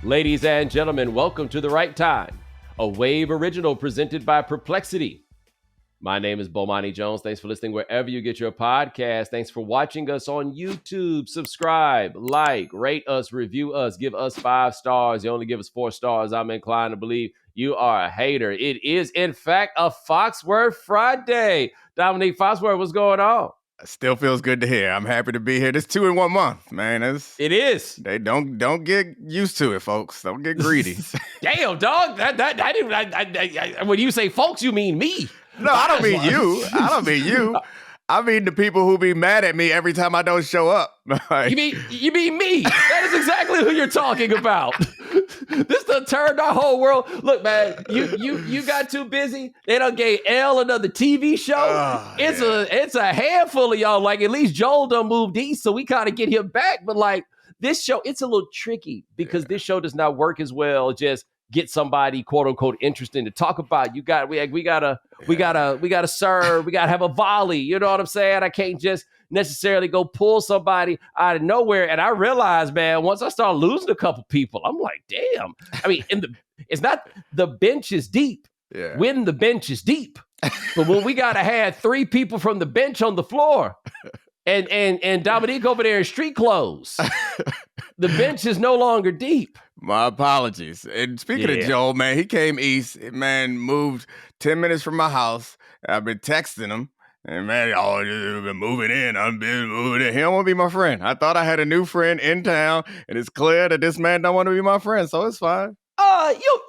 Ladies and gentlemen, welcome to The Right Time, a Wave original presented by Perplexity. My name is Bomani Jones. Thanks for listening wherever you get your podcast. Thanks for watching us on YouTube. Subscribe, like, rate us, review us, give us 5 stars. You only give us 4 stars. I'm inclined to believe you are a hater. It is, in fact, a Foxworth Friday. Domonique Foxworth, what's going on? Still feels good to hear. I'm happy to be here. This 2 in 1 month, man. It is. They don't get used to it, folks. Don't get greedy. Damn, dog. When you say folks, you mean me. No, I don't mean you. I mean the people who be mad at me every time I don't show up. You mean me? That is exactly who you're talking about. This done turned our whole world. Look, man, you got too busy. They done gave L another TV show. It's a handful of y'all. Like, at least Joel done moved east, so we kind of get him back. But like this show, it's a little tricky because this show does not work as well. Just get somebody quote unquote interesting to talk about. We gotta serve. We gotta have a volley. You know what I'm saying? I can't just necessarily go pull somebody out of nowhere. And I realized, man, once I start losing a couple people, I'm like, damn. I mean, it's not the bench is deep. Yeah. When the bench is deep, but when we gotta have 3 people from the bench on the floor, and Domonique over there in street clothes, the bench is no longer deep. My apologies. And speaking of Joel, man, he came east. Man, moved 10 minutes from my house. I've been texting him. And man, I've been moving in. I've been moving in. He don't want to be my friend. I thought I had a new friend in town, and it's clear that this man don't want to be my friend, so it's fine.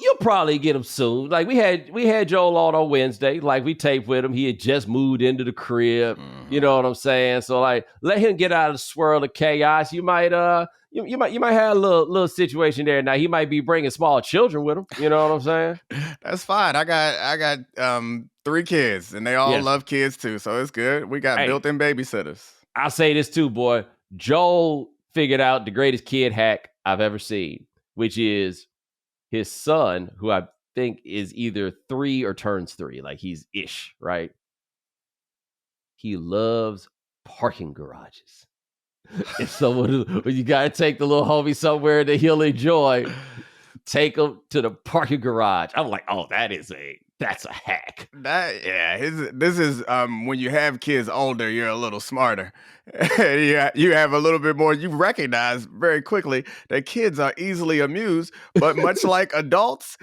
You'll probably get him soon. Like we had Joel on Wednesday. Like we taped with him. He had just moved into the crib. You know what I'm saying? So like, let him get out of the swirl of chaos. You might you might have a little situation there. Now he might be bringing small children with him. You know what I'm saying? That's fine. I got 3 kids, and they all love kids too. So it's good. We got built-in babysitters. I'll say this too, boy. Joel figured out the greatest kid hack I've ever seen, which is his son, who I think is either 3 or turns 3, like he's ish, right? He loves parking garages. If someone, when you got to take the little homie somewhere that he'll enjoy, take him to the parking garage. I'm like, oh, that's a hack. This is when you have kids older, you're a little smarter. You have a little bit more. You recognize very quickly that kids are easily amused, but much like adults,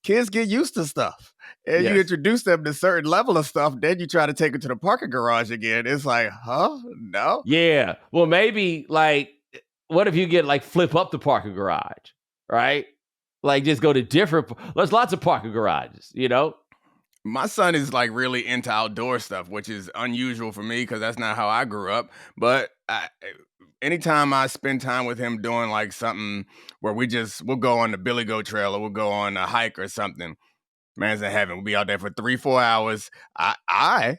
kids get used to stuff. And you introduce them to a certain level of stuff, then you try to take them to the parking garage again. It's like, huh? No? Yeah. Well, maybe like, what if you get like flip up the parking garage, right? Like just go to there's lots of parking garages, you know? My son is like really into outdoor stuff, which is unusual for me because that's not how I grew up. But anytime I spend time with him doing like something where we'll go on the Billy Goat Trail or we'll go on a hike or something, man's in heaven. We'll be out there for 3-4 hours. I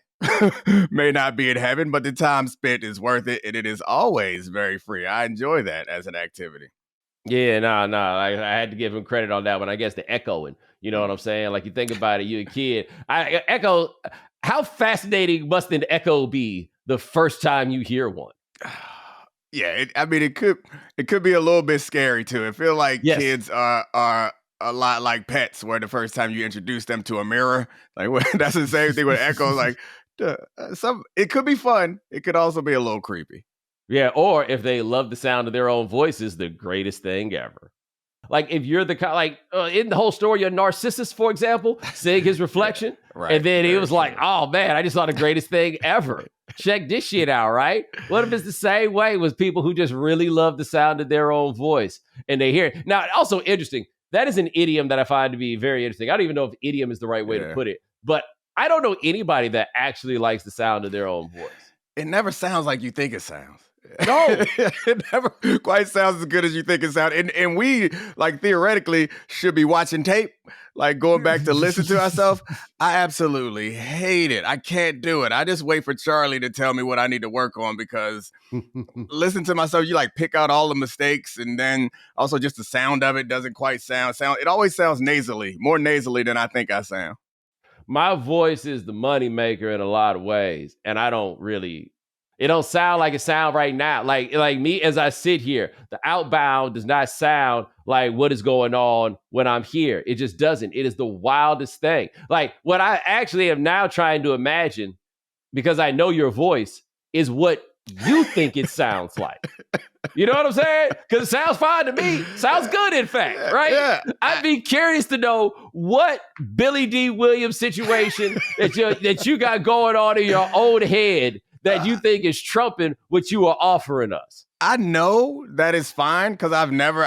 may not be in heaven, but the time spent is worth it, and it is always very free. I enjoy that as an activity. Yeah, no. I had to give him credit on that one. I guess the echoing, you know what I'm saying? Like you think about it, you're a kid. Echo, how fascinating must an echo be the first time you hear one? Yeah, it could be a little bit scary too. I feel like kids are a lot like pets, where the first time you introduce them to a mirror, like that's the same thing with echo. Like it could be fun. It could also be a little creepy. Yeah, or if they love the sound of their own voices, the greatest thing ever. Like if you're in the whole story, you're Narcissus, for example, seeing his reflection, right? And then he was like, "Oh man, I just saw the greatest thing ever. Check this shit out, right?" What if it's the same way with people who just really love the sound of their own voice and they hear it? Now, also interesting. That is an idiom that I find to be very interesting. I don't even know if idiom is the right way to put it, but I don't know anybody that actually likes the sound of their own voice. It never sounds like you think it sounds. No, it never quite sounds as good as you think it sounds. And we, like, theoretically should be watching tape, like going back to listen to ourselves. I absolutely hate it. I can't do it. I just wait for Charlie to tell me what I need to work on, because listen to myself, you like pick out all the mistakes, and then also just the sound of it doesn't quite sound. It always sounds nasally, more nasally than I think I sound. My voice is the money maker in a lot of ways, and I don't really. It don't sound like it sound right now. Like me as I sit here, the outbound does not sound like what is going on when I'm here. It just doesn't. It is the wildest thing. Like what I actually am now trying to imagine, because I know your voice, is what you think it sounds like. You know what I'm saying? Because it sounds fine to me. Sounds good, in fact, right? Yeah. I'd be curious to know what Billy D. Williams situation that you got going on in your own head that you think is trumping what you are offering us. I know that is fine because I've never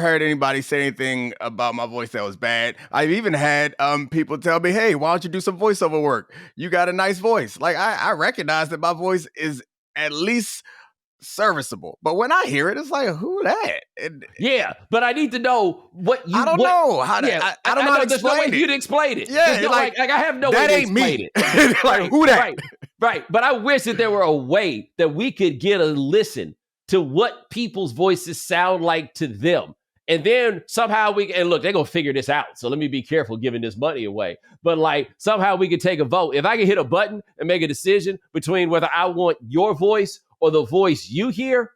heard anybody say anything about my voice that was bad. I've even had people tell me, "Hey, why don't you do some voiceover work? You got a nice voice." Like I recognize that my voice is at least serviceable, but when I hear it, it's like, who that? Yeah, but I need to know what you. I don't know how to. Yeah, I don't know how to there's no way explain it. you'd explain it. Yeah, no, like I have no way that to ain't explain me. it. Like who that? Right. But I wish that there were a way that we could get a listen to what people's voices sound like to them. And then somehow and look, they're going to figure this out. So let me be careful giving this money away. But like somehow we could take a vote. If I can hit a button and make a decision between whether I want your voice or the voice you hear,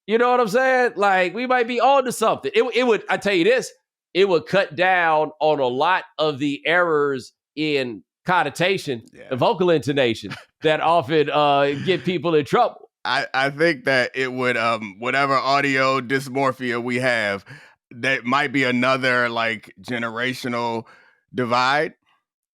you know what I'm saying? Like we might be on to something. It would, I tell you this, it would cut down on a lot of the errors in connotation and vocal intonation that often get people in trouble. I think that it would, whatever audio dysmorphia we have, that might be another like generational divide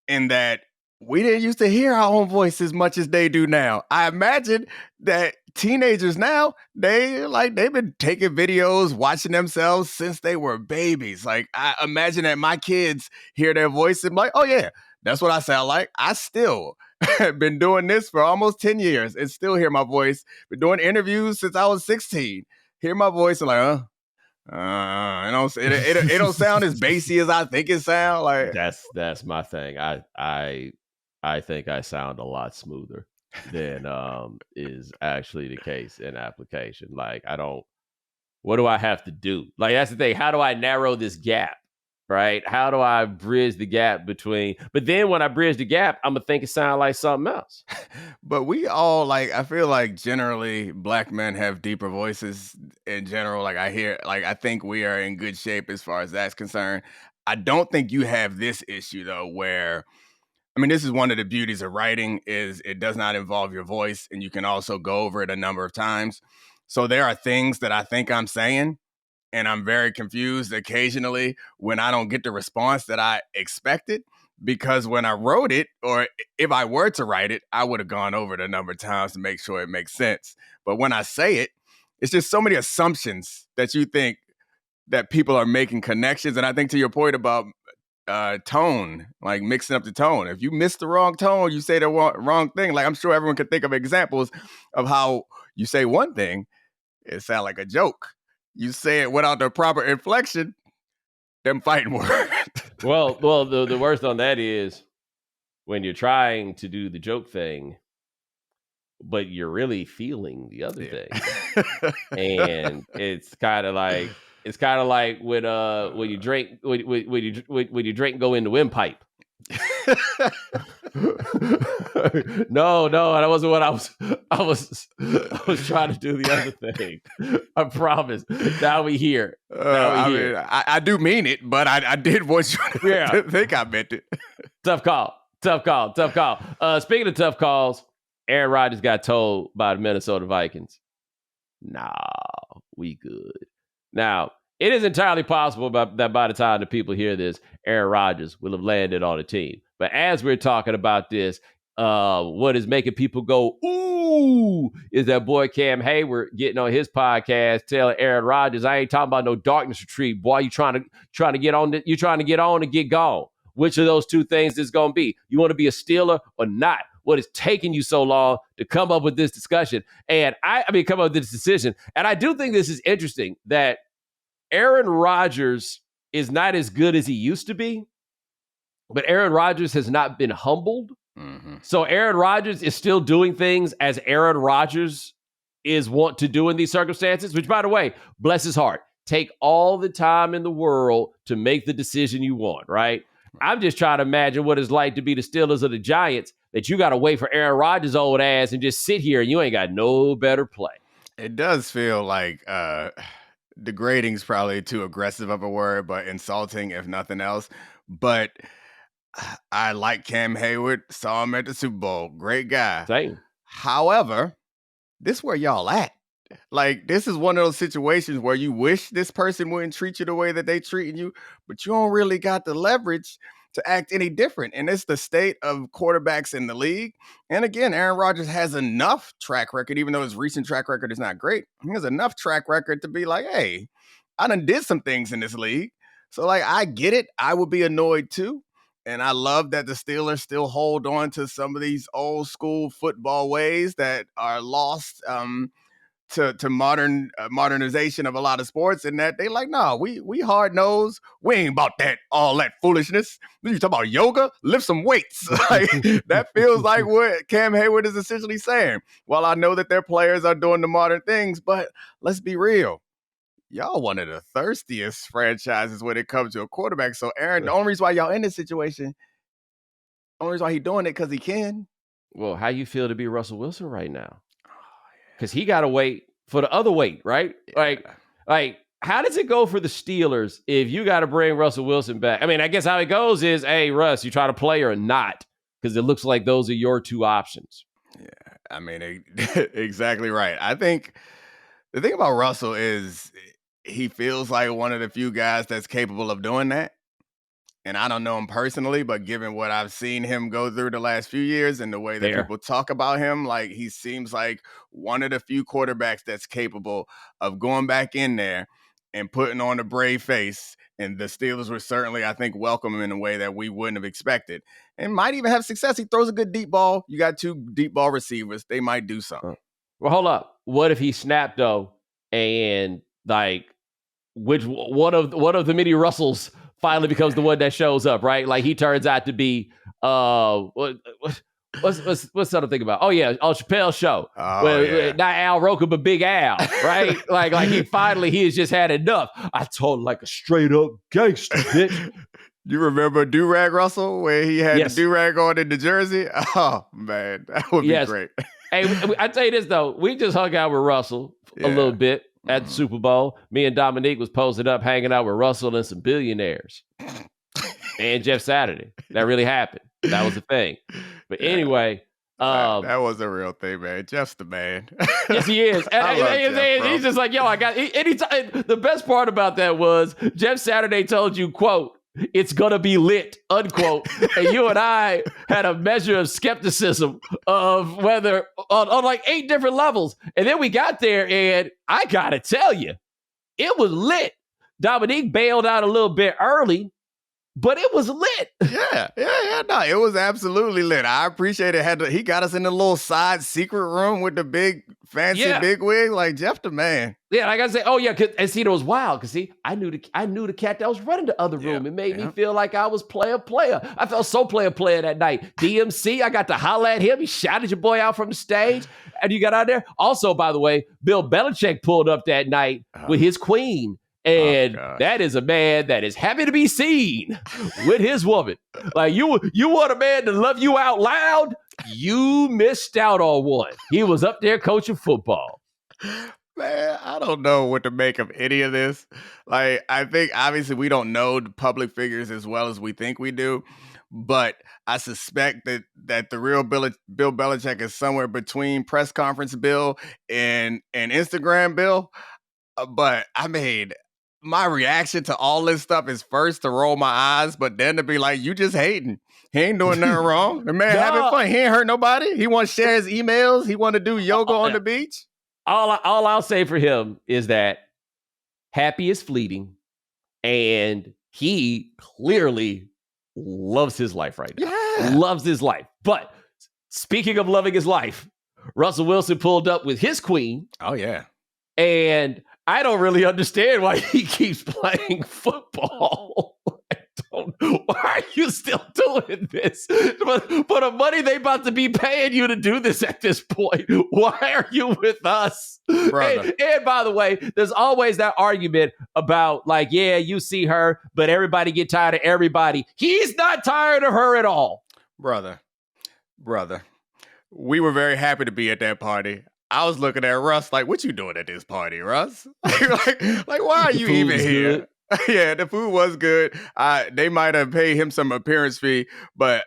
in that we didn't used to hear our own voice as much as they do now. I imagine that teenagers now, they've been taking videos, watching themselves since they were babies. Like I imagine that my kids hear their voice and like, oh yeah, that's what I sound like. I still been doing this for almost 10 years and still hear my voice. Been doing interviews since I was 16. Hear my voice and like, it don't sound as bassy as I think it sound. Like that's my thing. I think I sound a lot smoother than is actually the case in application. Like what do I have to do? Like that's the thing. How do I narrow this gap? Right? How do I bridge the gap between? But then when I bridge the gap, I'm gonna think it sound like something else. But we all I feel like generally black men have deeper voices in general. Like I think we are in good shape as far as that's concerned. I don't think you have this issue though, where I mean, this is one of the beauties of writing is it does not involve your voice, and you can also go over it a number of times. So there are things that I think I'm saying, and I'm very confused occasionally when I don't get the response that I expected, because when I wrote it, or if I were to write it, I would have gone over it a number of times to make sure it makes sense. But when I say it, it's just so many assumptions that you think that people are making connections. And I think to your point about tone, like mixing up the tone. If you miss the wrong tone, you say the wrong thing. Like I'm sure everyone can think of examples of how you say one thing, it sounds like a joke. You say it without the proper inflection, them fighting words. Well, the worst on that is when you're trying to do the joke thing, but you're really feeling the other thing, and it's kind of like when you drink when you drink go in the windpipe. No, that wasn't what I was trying to do the other thing. I promise. Now we here. Mean, I do mean it, but I did want you to think I meant it. Tough call. Speaking of tough calls, Aaron Rodgers got told by the Minnesota Vikings, nah, we good. Now, it is entirely possible that by the time the people hear this, Aaron Rodgers will have landed on a team. But as we're talking about this, what is making people go, ooh, is that boy Cam Heyward getting on his podcast telling Aaron Rodgers, I ain't talking about no darkness retreat. Boy, you trying to get on, you trying to get on and get gone. Which of those two things is going to be? You want to be a Steeler or not? What is taking you so long to come up with this discussion? And come up with this decision. And I do think this is interesting that Aaron Rodgers is not as good as he used to be, but Aaron Rodgers has not been humbled. Mm-hmm. So Aaron Rodgers is still doing things as Aaron Rodgers is wont to do in these circumstances, which, by the way, bless his heart. Take all the time in the world to make the decision you want, right? I'm just trying to imagine what it's like to be the Steelers or the Giants, that you got to wait for Aaron Rodgers' old ass and just sit here and you ain't got no better play. It does feel like degrading's probably too aggressive of a word, but insulting if nothing else. But I like Cam Heyward. Saw him at the Super Bowl. Great guy. Same. However, this is where y'all at. Like, this is one of those situations where you wish this person wouldn't treat you the way that they treating you, but you don't really got the leverage to act any different. And it's the state of quarterbacks in the league. And again, Aaron Rodgers has enough track record, even though his recent track record is not great. He has enough track record to be like, hey, I done did some things in this league. So, like, I get it. I would be annoyed too. And I love that the Steelers still hold on to some of these old school football ways that are lost to modernization of a lot of sports, and that they like, no, we hard nosed. We ain't about all that foolishness. You talk about yoga, lift some weights. Like, that feels like what Cam Heyward is essentially saying. Well, I know that their players are doing the modern things, but let's be real. Y'all one of the thirstiest franchises when it comes to a quarterback. So, Aaron, the only reason why y'all in this situation, the only reason why he doing it because he can. Well, how you feel to be Russell Wilson right now? Because he got to wait for the other weight, right? Yeah. Like, how does it go for the Steelers if you got to bring Russell Wilson back? I mean, I guess how it goes is, hey, Russ, you try to play or not? Because it looks like those are your two options. Yeah, I mean, exactly right. I think the thing about Russell is he feels like one of the few guys that's capable of doing that. And I don't know him personally, but given what I've seen him go through the last few years and the way that people talk about him, like, he seems like one of the few quarterbacks that's capable of going back in there and putting on a brave face. And the Steelers were certainly, I think, welcome him in a way that we wouldn't have expected. And might even have success. He throws a good deep ball. You got two deep ball receivers. They might do something. Well, hold up. What if he snapped, though, and, like, which one of the many Russells finally becomes the one that shows up, right? Like, he turns out to be what's the other thing about? Oh yeah, on Chappelle's show. Not Al Roker, but Big Al, right? like he has just had enough. I told him like a straight up gangster, bitch. You remember Do-Rag Russell where he had the do-rag on in the jersey? Oh man, that would be great. Hey, I tell you this though, we just hung out with Russell a little bit at the Super Bowl. Me and Domonique was posted up hanging out with Russell and some billionaires. And Jeff Saturday. That really happened. That was the thing. But anyway. That was a real thing, man. Jeff's the man. Yes, he is. And he's just like, yo, I got anytime. The best part about that was Jeff Saturday told you, quote, it's going to be lit, unquote. And you and I had a measure of skepticism of whether on like 8 different levels. And then we got there and I got to tell you, it was lit. Domonique bailed out a little bit early, but it was lit. Yeah. No, it was absolutely lit. I appreciate it. He got us in the little side secret room with the big fancy big wig. Like, Jeff the man. Yeah, like I said, oh yeah, and see, it was wild because I knew the cat that was running the other room. It made me feel like I was player. I felt so player that night. DMC, I got to holler at him. He shouted your boy out from the stage, and you got out there. Also, by the way, Bill Belichick pulled up that night with his queen. And that is a man that is happy to be seen with his woman. Like, you want a man to love you out loud? You missed out on one. He was up there coaching football. Man, I don't know what to make of any of this. Like, I think obviously we don't know the public figures as well as we think we do. But I suspect that the real Bill Belichick is somewhere between press conference Bill and Instagram Bill. But I mean, my reaction to all this stuff is first to roll my eyes, but then to be like, you just hating. He ain't doing nothing wrong. The man having fun. He ain't hurt nobody. He want to share his emails. He want to do yoga on the beach. All I'll say for him is that happy is fleeting, and he clearly loves his life right now. Yeah. Loves his life. But speaking of loving his life, Russell Wilson pulled up with his queen. Oh, yeah. And I don't really understand why he keeps playing football. Why are you still doing this? But the money they about to be paying you to do this at this point, why are you with us? And by the way, there's always that argument about like, yeah, you see her, but everybody get tired of everybody. He's not tired of her at all. Brother, we were very happy to be at that party. I was looking at Russ like, what you doing at this party, Russ? like why are you even here? Yeah, the food was good. They might have paid him some appearance fee, but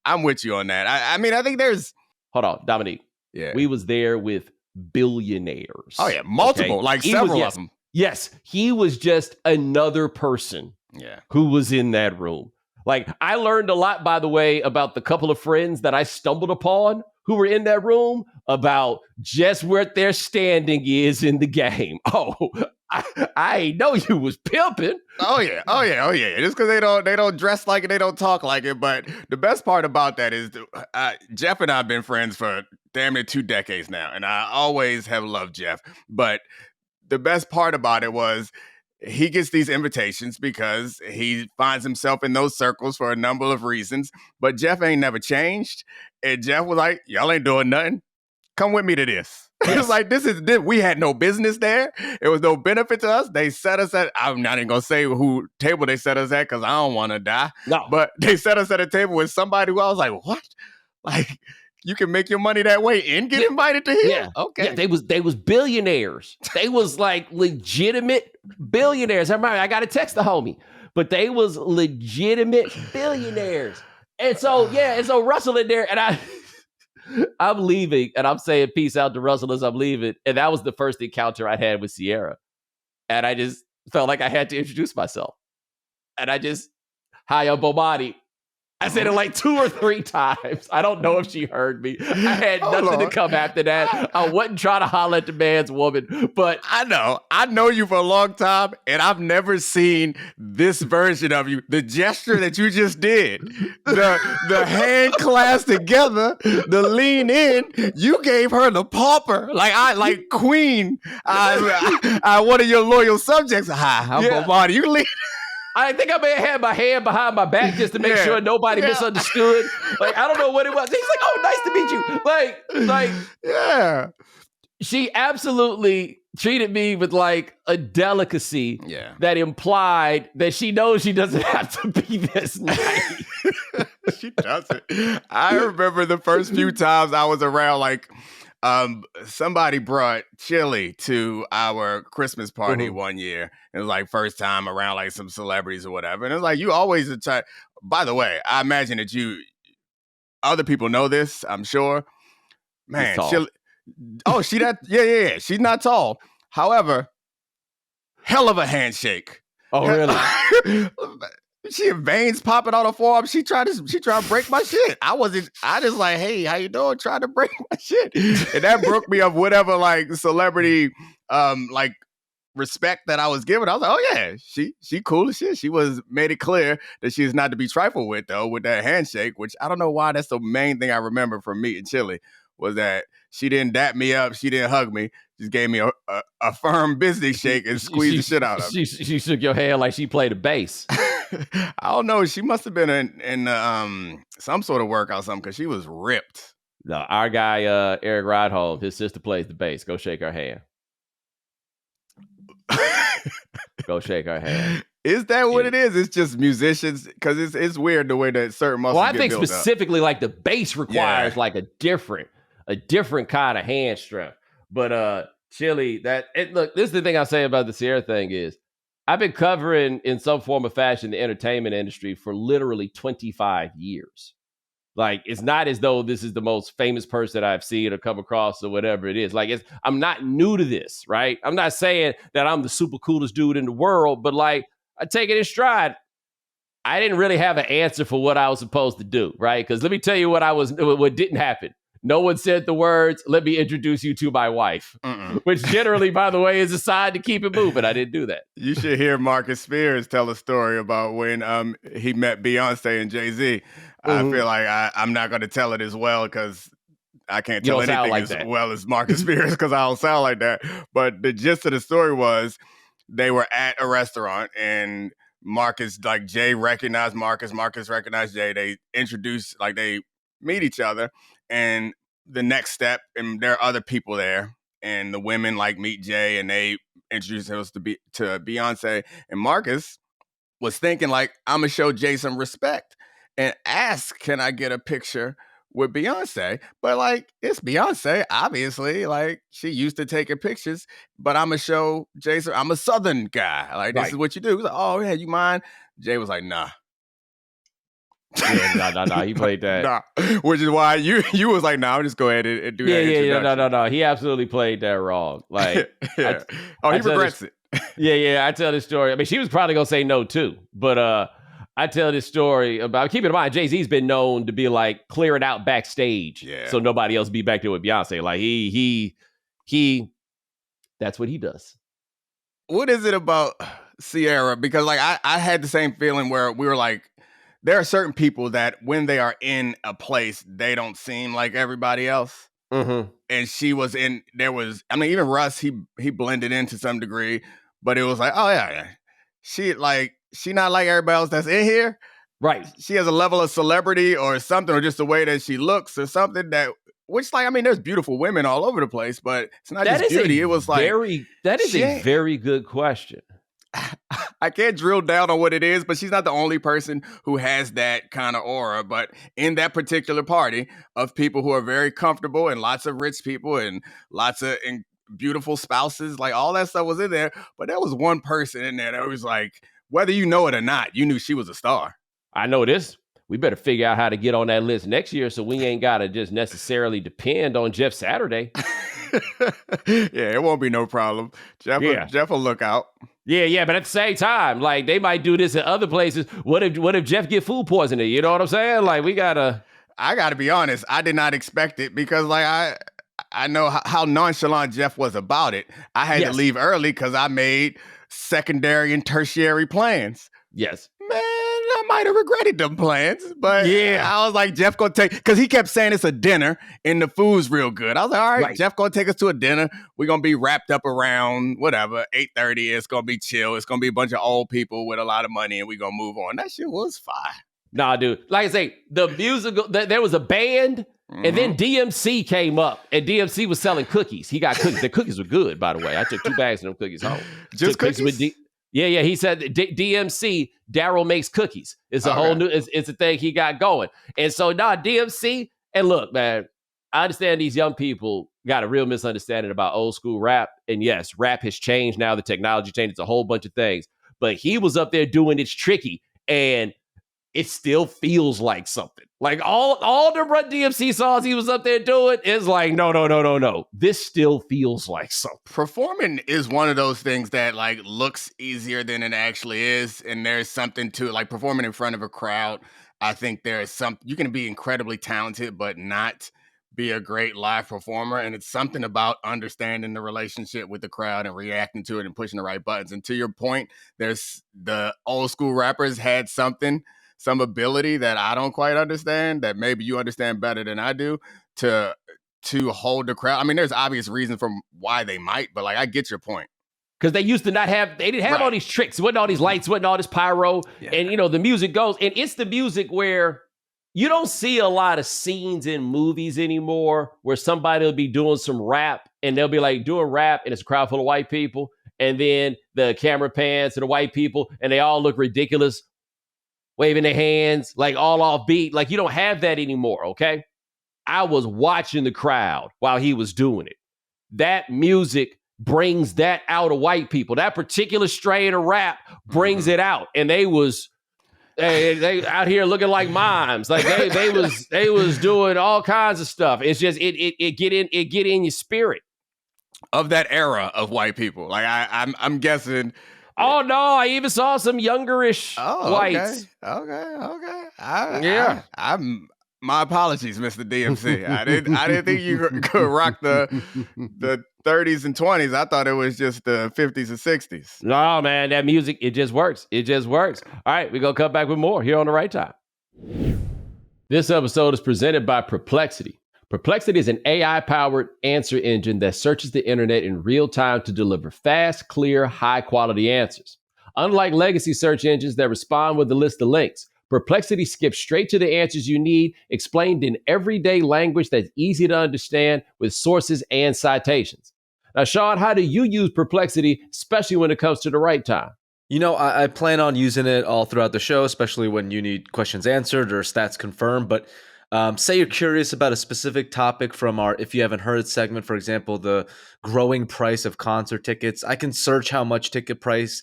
I'm with you on that. I mean, I think there's... Hold on, Domonique. Yeah. We was there with billionaires. Oh, yeah, multiple, like several of them. Yes, he was just another person who was in that room. Like, I learned a lot, by the way, about the couple of friends that I stumbled upon who were in that room about just where their standing is in the game. Oh, I ain't know you was pimping. Oh yeah. Just because they don't dress like it, they don't talk like it. But the best part about that is Jeff and I have been friends for damn near 2 decades now, and I always have loved Jeff. But the best part about it was he gets these invitations because he finds himself in those circles for a number of reasons. But Jeff ain't never changed. And Jeff was like, y'all ain't doing nothing. Come with me to this. It was like, we had no business there. It was no benefit to us. They set us at, I'm not even going to say who table they set us at because I don't want to die. No. But they set us at a table with somebody who I was like, what? Like, you can make your money that way and get invited to here? Yeah. Okay. Yeah, they was billionaires. They was like legitimate billionaires. I got to text the homie. But they was legitimate billionaires. And so Russell in there, and I'm leaving, and I'm saying peace out to Russell as I'm leaving. And that was the first encounter I had with Ciara. And I just felt like I had to introduce myself. And hi, I'm Bomani. I said it like 2 or 3 times. I don't know if she heard me. I had nothing to come after that. I wasn't trying to holler at the man's woman, but I know you for a long time, and I've never seen this version of you. The gesture that you just did, the hand clasp together, the lean in, you gave her the pauper, like Queen. I one of your loyal subjects. Hi, I'm Bomani. You lean. I think I may have had my hand behind my back just to make sure nobody misunderstood. Like, I don't know what it was. He's like, oh, nice to meet you. She absolutely treated me with like a delicacy that implied that she knows she doesn't have to be this nice. She doesn't. I remember the first few times I was around, like, somebody brought chili to our Christmas party one year. It was like first time around like some celebrities or whatever. And it was like, you always try. By the way, I imagine that other people know this, I'm sure. Man, chili. Oh, yeah. She's not tall. However, hell of a handshake. Oh, really? She had veins popping on her forearm. She tried to break my shit. I just like, hey, how you doing? Trying to break my shit. And that broke me of whatever like celebrity like respect that I was given. I was like, oh yeah, she cool as shit. She made it clear that she is not to be trifled with though, with that handshake, which I don't know why that's the main thing I remember from meeting Chili, was that she didn't dap me up, she didn't hug me. Just gave me a firm business shake and squeezed the shit out of me. She shook your hand like she played a bass. I don't know. She must have been in some sort of workout or something because she was ripped. No, our guy Eric Rodholm, his sister plays the bass. Go shake her hand. Go shake her hand. Is that what it is? It's just musicians, because it's weird the way that certain muscles. Well, I think specifically like the bass requires like a different kind of hand strength. But Chili, look, this is the thing I say about the Ciara thing is I've been covering in some form or fashion the entertainment industry for literally 25 years. Like, it's not as though this is the most famous person I've seen or come across or whatever it is. Like, I'm not new to this, right? I'm not saying that I'm the super coolest dude in the world, but like, I take it in stride. I didn't really have an answer for what I was supposed to do, right? Because let me tell you what didn't happen. No one said the words, let me introduce you to my wife, which generally, by the way, is a sign to keep it moving. I didn't do that. You should hear Marcus Spears tell a story about when he met Beyonce and Jay-Z. I feel like I'm not going to tell it as well because I can't tell anything like as well as Marcus Spears because I don't sound like that. But the gist of the story was they were at a restaurant and Marcus, like Jay recognized Marcus, Marcus recognized Jay. They introduced, like they meet each other. And the next step, and there are other people there, and the women like meet Jay, and they introduce us to Beyonce. And Marcus was thinking like, I'm gonna show Jay some respect and ask, can I get a picture with Beyonce, but like it's Beyonce, obviously. Like she used to taking pictures, but I'm gonna show Jason, I'm a Southern guy. Like this is what you do. He's like, oh yeah, you mind? Jay was like, nah. Yeah, no. He played that. Nah. Which is why you was like, nah, I'll just go ahead and do that. Yeah, no. He absolutely played that wrong. Like, yeah. He regrets it. Yeah. I tell this story. I mean, she was probably gonna say no too, but I tell this story about. Keep in mind, Jay-Z's been known to be like clearing out backstage, so nobody else be back there with Beyonce. Like he, that's what he does. What is it about Ciara? Because like I had the same feeling where we were like, there are certain people that when they are in a place, they don't seem like everybody else. Mm-hmm. And she was in. There was, I mean, even Russ, he blended in to some degree, but it was like, oh yeah. She not like everybody else that's in here. Right. She has a level of celebrity or something, or just the way that she looks or something which like, I mean, there's beautiful women all over the place, but it's not just beauty. It was like, that is a very good question. I can't drill down on what it is, but she's not the only person who has that kind of aura. But in that particular party of people who are very comfortable and lots of rich people and lots of beautiful spouses, like all that stuff was in there. But there was one person in there that was like, whether you know it or not, you knew she was a star. I know this. We better figure out how to get on that list next year so we ain't got to just necessarily depend on Jeff Saturday. Yeah, it won't be no problem. Jeff will look out. Yeah, but at the same time, like they might do this in other places. What if Jeff get food poisoning? You know what I'm saying? Like I gotta be honest. I did not expect it because like I know how nonchalant Jeff was about it. I had to leave early because I made secondary and tertiary plans. Yes. Man, I might have regretted them plans, but I was like, Jeff gonna take, because he kept saying it's a dinner and the food's real good. I was like, all right, Jeff gonna take us to a dinner. We're gonna be wrapped up around whatever, 8:30. It's gonna be chill. It's gonna be a bunch of old people with a lot of money and we're gonna move on. That shit was fine. Nah, dude. Like I say, the musical, there was a band, and then DMC came up, and DMC was selling cookies. He got cookies. The cookies were good, by the way. I took 2 bags of them cookies home. Just cookies? Yeah. He said DMC, Daryl makes cookies. It's a whole new, it's a thing he got going. And so DMC, and look, man, I understand these young people got a real misunderstanding about old school rap. And yes, rap has changed now. The technology changed. It's a whole bunch of things. But he was up there doing It's Tricky, and it still feels like something. Like all the Run DMC songs he was up there doing is like, no. This still feels like something. Performing is one of those things that like looks easier than it actually is. And there's something to it, like performing in front of a crowd. I think there is something, you can be incredibly talented, but not be a great live performer. And it's something about understanding the relationship with the crowd and reacting to it and pushing the right buttons. And to your point, there's the old school rappers had some ability that I don't quite understand, that maybe you understand better than I do, to hold the crowd. I mean, there's obvious reasons from why they might, but like I get your point. Because they didn't have all these tricks. It wasn't all these lights, wasn't all this pyro. Yeah. And, the music goes. And it's the music where you don't see a lot of scenes in movies anymore where somebody will be doing some rap and they'll be like doing rap and it's a crowd full of white people. And then the camera pans to the white people and they all look ridiculous, waving their hands, like all off beat. Like you don't have that anymore, okay? I was watching the crowd while he was doing it. That music brings that out of white people. That particular strain of rap brings it out. And they out here looking like mimes. Like they was doing all kinds of stuff. It's just it get in your spirit. Of that era of white people. Like I'm guessing. Oh no! I even saw some youngerish whites. Okay. I'm. My apologies, Mr. DMC. I didn't think you could rock the 30s and 20s. I thought it was just the 50s and 60s. No, man, that music it just works. All right, we're gonna come back with more here on The Right Time. This episode is presented by Perplexity. Perplexity is an AI-powered answer engine that searches the internet in real time to deliver fast, clear, high-quality answers. Unlike legacy search engines that respond with a list of links, Perplexity skips straight to the answers you need, explained in everyday language that's easy to understand with sources and citations. Now, Sean, how do you use Perplexity, especially when it comes to The Right Time? I plan on using it all throughout the show, especially when you need questions answered or stats confirmed, but Say you're curious about a specific topic from our If You Haven't Heard segment, for example, the growing price of concert tickets. I can search how much ticket prices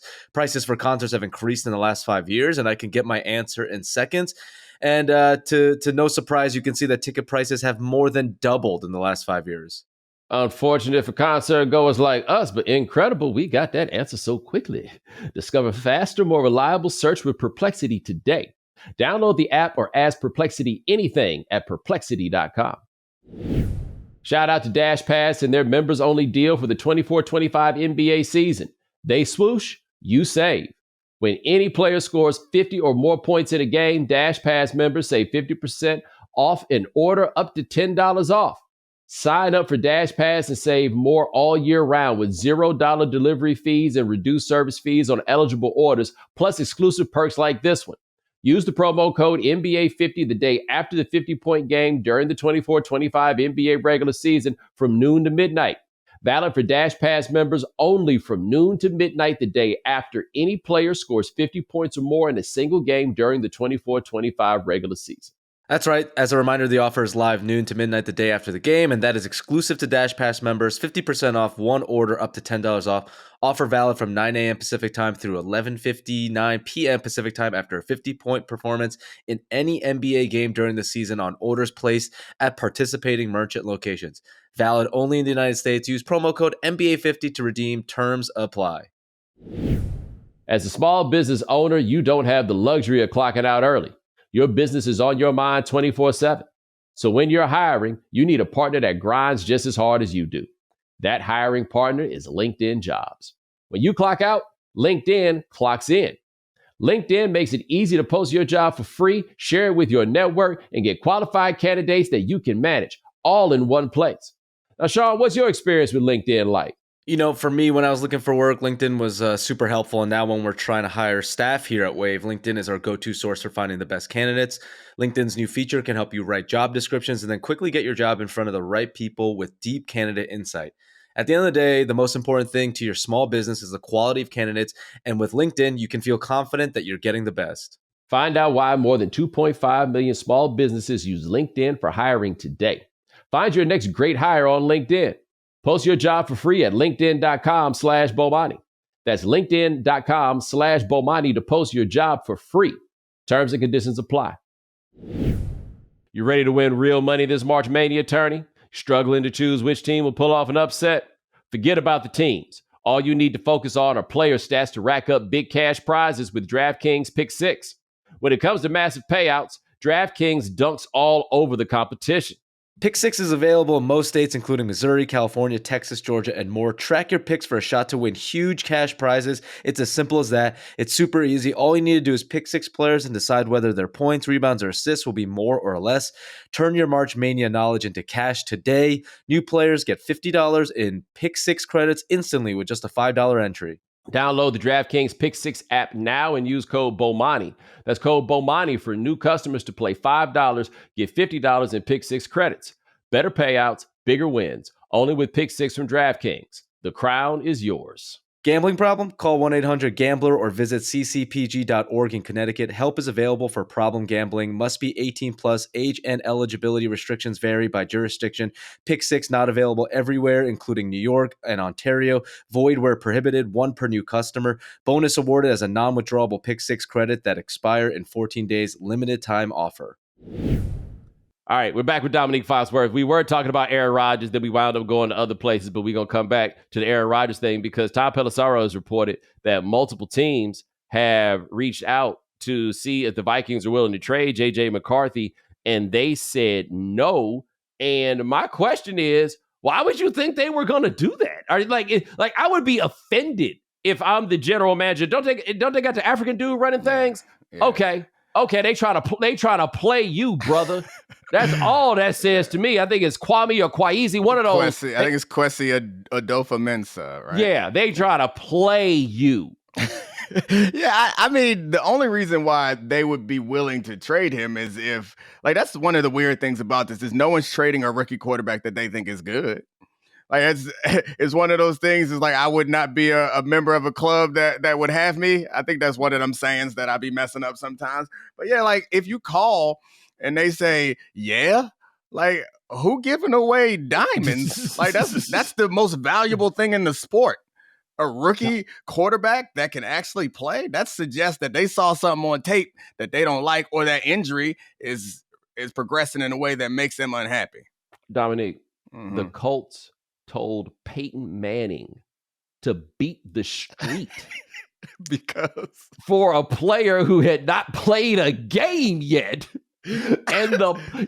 for concerts have increased in the last 5 years, and I can get my answer in seconds. And to no surprise, you can see that ticket prices have more than doubled in the last 5 years. Unfortunate for concert goers like us, but incredible we got that answer so quickly. Discover faster, more reliable search with Perplexity today. Download the app or ask Perplexity anything at perplexity.com. Shout out to Dash Pass and their members-only deal for the 24-25 NBA season. They swoosh, you save. When any player scores 50 or more points in a game, Dash Pass members save 50% off an order up to $10 off. Sign up for Dash Pass and save more all year round with $0 delivery fees and reduced service fees on eligible orders, plus exclusive perks like this one. Use the promo code NBA50 the day after the 50-point game during the 24-25 NBA regular season from noon to midnight. Valid for Dash Pass members only from noon to midnight the day after any player scores 50 points or more in a single game during the 24-25 regular season. That's right. As a reminder, the offer is live noon to midnight the day after the game, and that is exclusive to Dash Pass members. 50% off one order up to $10 off. Offer valid from 9 a.m. Pacific time through 11:59 p.m. Pacific time after a 50-point performance in any NBA game during the season on orders placed at participating merchant locations. Valid only in the United States. Use promo code NBA50 to redeem. Terms apply. As a small business owner, you don't have the luxury of clocking out early. Your business is on your mind 24/7. So when you're hiring, you need a partner that grinds just as hard as you do. That hiring partner is LinkedIn Jobs. When you clock out, LinkedIn clocks in. LinkedIn makes it easy to post your job for free, share it with your network, and get qualified candidates that you can manage all in one place. Now, Sean, what's your experience with LinkedIn like? You know, for me, when I was looking for work, LinkedIn was super helpful. And now when we're trying to hire staff here at Wave, LinkedIn is our go-to source for finding the best candidates. LinkedIn's new feature can help you write job descriptions and then quickly get your job in front of the right people with deep candidate insight. At the end of the day, the most important thing to your small business is the quality of candidates. And with LinkedIn, you can feel confident that you're getting the best. Find out why more than 2.5 million small businesses use LinkedIn for hiring today. Find your next great hire on LinkedIn. Post your job for free at linkedin.com/Bomani. That's linkedin.com/Bomani to post your job for free. Terms and conditions apply. You ready to win real money this March Mania tourney? Struggling to choose which team will pull off an upset? Forget about the teams. All you need to focus on are player stats to rack up big cash prizes with DraftKings Pick 6. When it comes to massive payouts, DraftKings dunks all over the competition. Pick 6 is available in most states, including Missouri, California, Texas, Georgia, and more. Track your picks for a shot to win huge cash prizes. It's as simple as that. It's super easy. All you need to do is pick 6 players and decide whether their points, rebounds, or assists will be more or less. Turn your March Mania knowledge into cash today. New players get $50 in Pick 6 credits instantly with just a $5 entry. Download the DraftKings Pick 6 app now and use code BOMANI. That's code BOMANI for new customers to play $5, get $50 in Pick 6 credits. Better payouts, bigger wins. Only with Pick 6 from DraftKings. The crown is yours. Gambling problem? Call 1-800-GAMBLER or visit ccpg.org in Connecticut. Help is available for problem gambling. Must be 18 plus. Age and eligibility restrictions vary by jurisdiction. Pick 6 not available everywhere, including New York and Ontario. Void where prohibited. 1 per new customer. Bonus awarded as a non-withdrawable Pick 6 credit that expire in 14 days. Limited time offer. All right, we're back with Domonique Foxworth. We were talking about Aaron Rodgers, then we wound up going to other places, but we're going to come back to the Aaron Rodgers thing because Tom Pelissero has reported that multiple teams have reached out to see if the Vikings are willing to trade JJ McCarthy, and they said no. And my question is, why would you think they were going to do that? I would be offended if I'm the general manager. Don't they got the African dude running things? Yeah. Okay, they try to play you, brother. That's all that says to me. I think it's Kwame or Kwaizi, one of those. Kwesi, I think it's Kwesi Adolfo-Mensah, right? Yeah, they try to play you. Yeah, I mean, the only reason why they would be willing to trade him is if, that's one of the weird things about this is no one's trading a rookie quarterback that they think is good. It's one of those things. It's I would not be a member of a club that would have me. I think that's one of them sayings that I be messing up sometimes. But yeah, if you call and they say, yeah, like who giving away diamonds? Like that's the most valuable thing in the sport. A rookie quarterback that can actually play, that suggests that they saw something on tape that they don't like, or that injury is progressing in a way that makes them unhappy. Domonique, the Colts told Peyton Manning to beat the street because for a player who had not played a game yet. And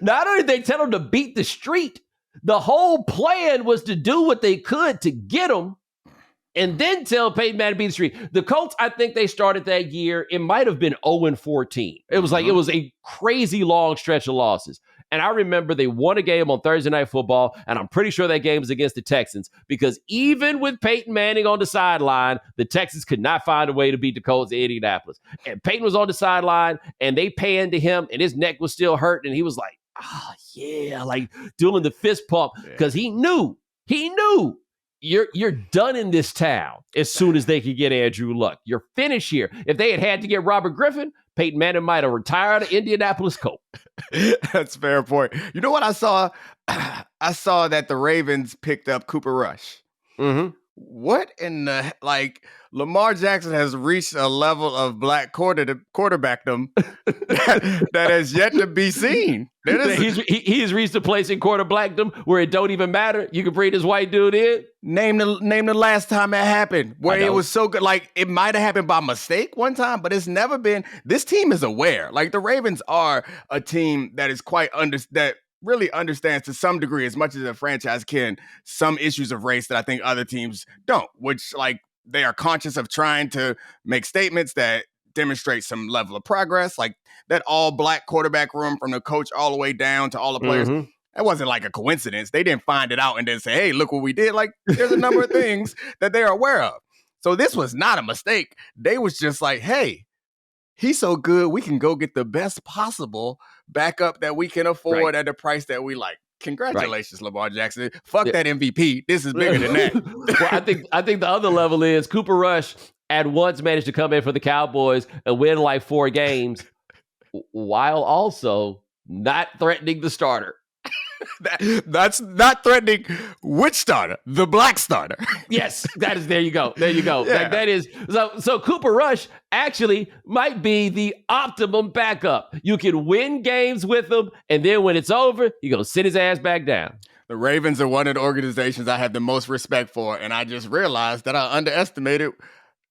not only did they tell him to beat the street, the whole plan was to do what they could to get him and then tell Peyton Manning to beat the street. The Colts, I think they started that year. It might have been 0-14. It was like, it was a crazy long stretch of losses. And I remember they won a game on Thursday Night Football, and I'm pretty sure that game was against the Texans, because even with Peyton Manning on the sideline, the Texans could not find a way to beat the Colts in Indianapolis. And Peyton was on the sideline, and they panned to him, and his neck was still hurt, and he was like, yeah, like doing the fist pump, because he knew you're done in this town as soon as they could get Andrew Luck. You're finished here. If they had to get Robert Griffin, Peyton Manning might have retired of Indianapolis Colt. That's a fair point. You know what I saw? I saw that the Ravens picked up Cooper Rush. Mm-hmm. What in the, like, Lamar Jackson has reached a level of black quarterbackdom that has yet to be seen. He has reached a place in QuarterBlackdom where it don't even matter. You can bring this white dude in. Name the last time it happened where it was so good. Like, it might have happened by mistake one time, but it's never been. This team is aware. Like, the Ravens are a team that is that really understands to some degree, as much as a franchise can, some issues of race that I think other teams don't, which, like, they are conscious of trying to make statements that demonstrate some level of progress, like that all black quarterback room from the coach all the way down to all the players. Mm-hmm. That wasn't like a coincidence. They didn't find it out and then say, hey, look what we did. Like, there's a number of things that they're aware of. So this was not a mistake. They was just like, hey, he's so good, we can go get the best possible backup that we can afford at the price that we like. Congratulations, Lamar Jackson. Fuck that MVP. This is bigger than that. Well, I think the other level is Cooper Rush at once managed to come in for the Cowboys and win like 4 games while also not threatening the starter. That's not threatening which starter? The black starter. Yes, that is. There you go. Yeah. Like, that is so. Cooper Rush actually might be the optimum backup. You can win games with him, and then when it's over, you're gonna sit his ass back down. The Ravens are one of the organizations I have the most respect for, and I just realized that I underestimated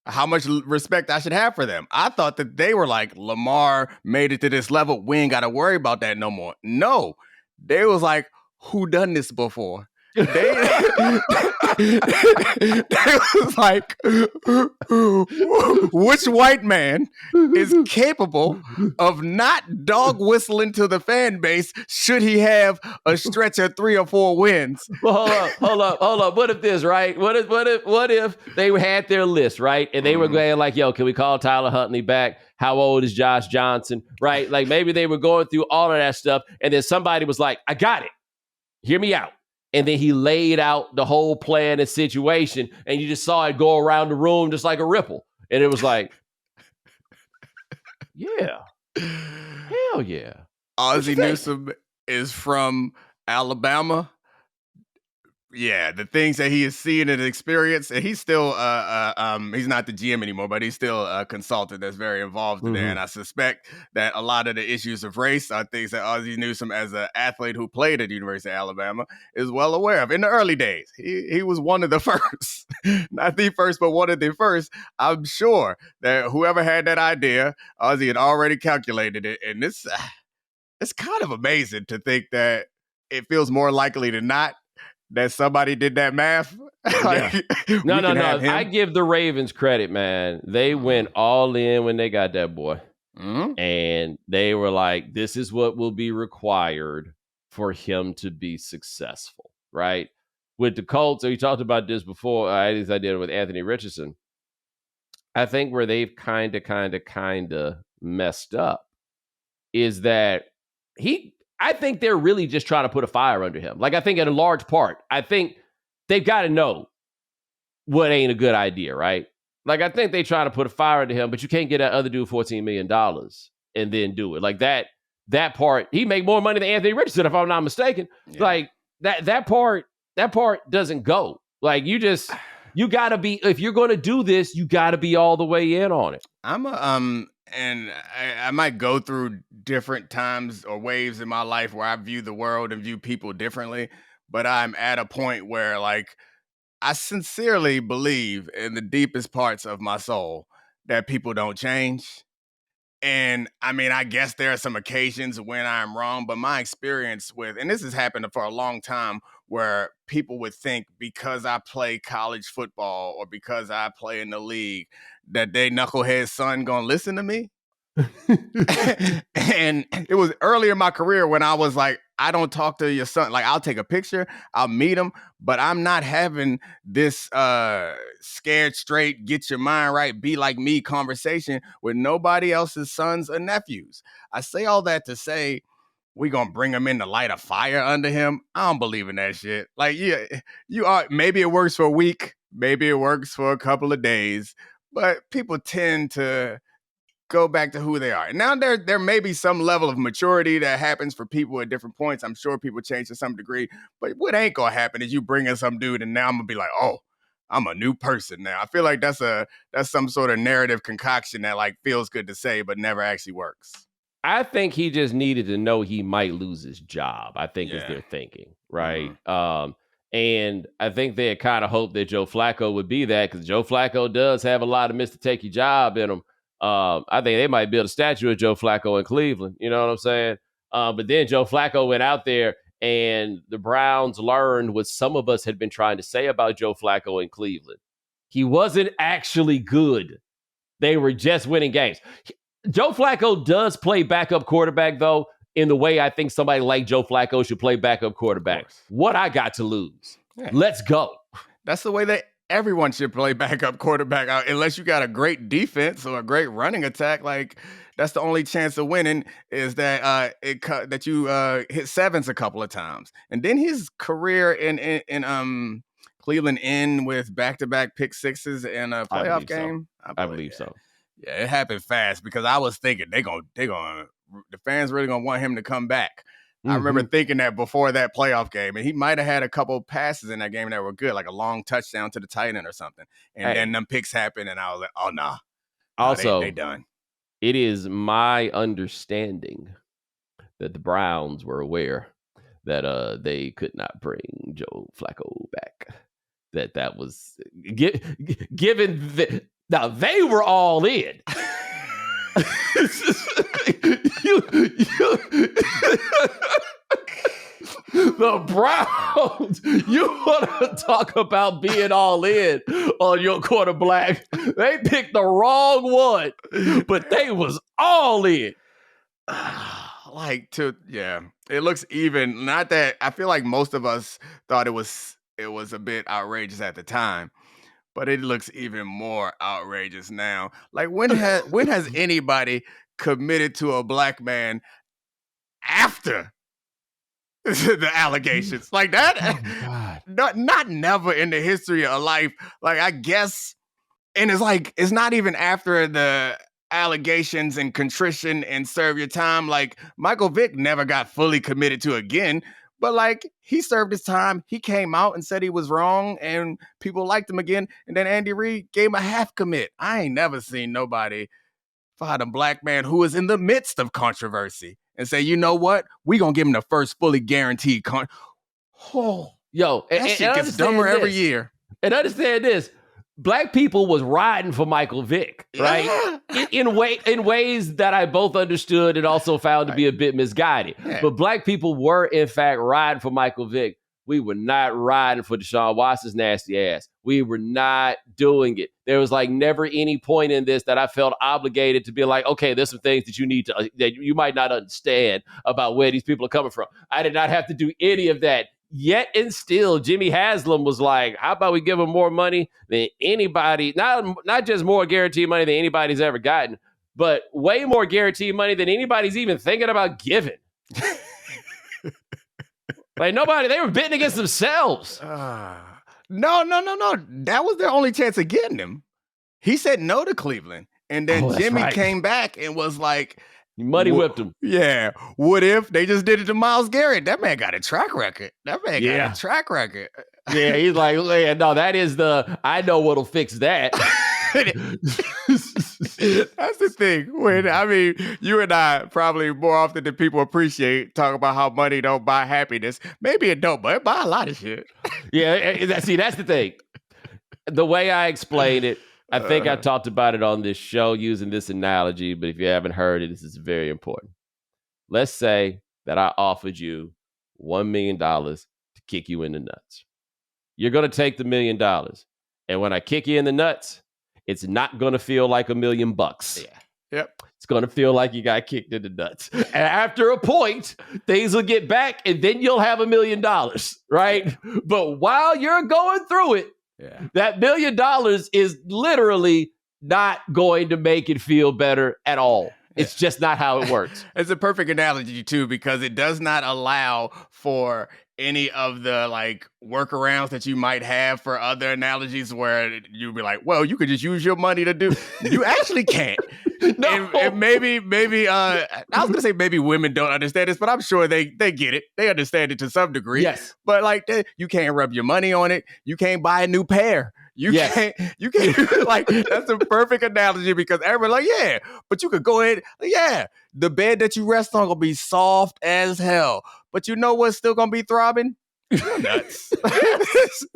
how much respect I should have for them. I thought that they were like, Lamar made it to this level, we ain't got to worry about that no more. No. They was like, who done this before? They was like, which white man is capable of not dog whistling to the fan base should he have a stretch of 3 or 4 wins? Well, hold up. What if this, right? What if they had their list, right? And they were going like, yo, can we call Tyler Huntley back? How old is Josh Johnson? Right? Like, maybe they were going through all of that stuff. And then somebody was like, I got it. Hear me out. And then he laid out the whole plan and situation. And you just saw it go around the room just like a ripple. And it was like, yeah. Hell yeah. Ozzie Newsome is from Alabama. Yeah, the things that he is seeing and experienced, and he's still he's not the GM anymore, but he's still a consultant that's very involved in there. And I suspect that a lot of the issues of race are things that Ozzie Newsome, as an athlete who played at the University of Alabama, is well aware of. In the early days, he was one of the first, not the first, but one of the first. I'm sure that whoever had that idea, Ozzie had already calculated it, and it's kind of amazing to think that it feels more likely than not that somebody did that math. No. I give the Ravens credit, man. They went all in when they got that boy. And they were like, this is what will be required for him to be successful, right? With the Colts, we talked about this before, at least I did with Anthony Richardson. I think where they've kind of messed up is that I think they're really just trying to put a fire under him. Like, I think in a large part, I think they've got to know what ain't a good idea, right? Like, I think they try to put a fire under him, but you can't get that other dude $14 million and then do it. Like, that part. He make more money than Anthony Richardson, if I'm not mistaken. Yeah. Like that part doesn't go. Like you gotta be, if you're gonna do this, you gotta be all the way in on it. And I might go through different times or waves in my life where I view the world and view people differently, but I'm at a point where like I sincerely believe in the deepest parts of my soul that people don't change. And I mean, I guess there are some occasions when I'm wrong, but my experience with, and this has happened for a long time, where people would think because I play college football or because I play in the league that they knucklehead son gonna listen to me. And it was earlier in my career when I was like, I don't talk to your son. Like, I'll take a picture, I'll meet him, but I'm not having this scared straight, get your mind right, be like me conversation with nobody else's sons or nephews. I say all that to say, we gonna bring him in to light a fire under him. I don't believe in that shit. Like, yeah, you are, maybe it works for a week, maybe it works for a couple of days, but people tend to go back to who they are. And now there may be some level of maturity that happens for people at different points. I'm sure people change to some degree, but what ain't gonna happen is you bring in some dude and now I'm gonna be like, oh, I'm a new person now. I feel like that's some sort of narrative concoction that like feels good to say, but never actually works. I think he just needed to know he might lose his job, I think is their thinking, right? Mm-hmm. And I think they had kind of hoped that Joe Flacco would be that, because Joe Flacco does have a lot of Mr. Take Your Job in him. I think they might build a statue of Joe Flacco in Cleveland. You know what I'm saying? But then Joe Flacco went out there and the Browns learned what some of us had been trying to say about Joe Flacco in Cleveland. He wasn't actually good. They were just winning games. Joe Flacco does play backup quarterback, though, in the way I think somebody like Joe Flacco should play backup quarterback. What I got to lose? Yeah. Let's go. That's the way that everyone should play backup quarterback, unless you got a great defense or a great running attack. Like, that's the only chance of winning is that that you hit sevens a couple of times. And then his career in Cleveland end with back-to-back pick sixes in a playoff game. So. I believe so. Yeah, it happened fast because I was thinking the fans really gonna want him to come back. Mm-hmm. I remember thinking that before that playoff game, and he might have had a couple of passes in that game that were good, like a long touchdown to the tight end or something. And then them picks happened, and I was like, oh, nah. Also, they done. It is my understanding that the Browns were aware that they could not bring Joe Flacco back. That was given now they were all in. The Browns, you want to talk about being all in on your quarterback? They picked the wrong one, but they was all in. It looks even. Not that I feel like most of us thought it was a bit outrageous at the time, but it looks even more outrageous now. Like, when has anybody committed to a black man after the allegations like that? Oh, not never in the history of life. Like, I guess, and it's not even after the allegations and contrition and serve your time. Like, Michael Vick never got fully committed to again, but like, he served his time. He came out and said he was wrong and people liked him again. And then Andy Reid gave him a half commit. I ain't never seen nobody find a black man who is in the midst of controversy and say, you know what? We gonna give him the first fully guaranteed that shit gets dumber every year. And understand this. Black people was riding for Michael Vick, right? Yeah. In ways that I both understood and also found to be a bit misguided. Yeah. But black people were, in fact, riding for Michael Vick. We were not riding for Deshaun Watson's nasty ass. We were not doing it. There was like never any point in this that I felt obligated to be like, okay, there's some things that that you might not understand about where these people are coming from. I did not have to do any of that. Yet and still, Jimmy Haslam was like, how about we give him more money than anybody, not just more guaranteed money than anybody's ever gotten, but way more guaranteed money than anybody's even thinking about giving. Like, nobody, they were bidding against themselves. No. That was their only chance of getting him. He said no to Cleveland. And then Jimmy came back and was like, You money whipped him. Yeah. What if they just did it to Myles Garrett? That man got a track record. Got a track record. Yeah, he's like, yeah, no, that is I know what'll fix that. That's the thing. You and I probably more often than people appreciate talk about how money don't buy happiness. Maybe it don't, but it buy a lot of shit. Yeah, see, that's the thing. The way I explain it, I think I talked about it on this show using this analogy, but if you haven't heard it, this is very important. Let's say that I offered you $1 million to kick you in the nuts. You're going to take the $1 million. And when I kick you in the nuts, it's not going to feel like $1 million. Yeah. Yep. It's going to feel like you got kicked in the nuts. And after a point, things will get back and then you'll have $1 million, right? But while you're going through it, that $1 million is literally not going to make it feel better at all. It's just not how it works. It's a perfect analogy, too, because it does not allow for any of the workarounds that you might have for other analogies where you'd be like, well, you could just use your money to do. You actually can't. No. And maybe I was gonna say maybe women don't understand this, but I'm sure they get it. They understand it to some degree. Yes. But you can't rub your money on it. You can't buy a new pair. You can't that's a perfect analogy because everyone's like, yeah, but you could go ahead. Yeah, the bed that you rest on gonna be soft as hell. But you know what's still gonna be throbbing? Nuts.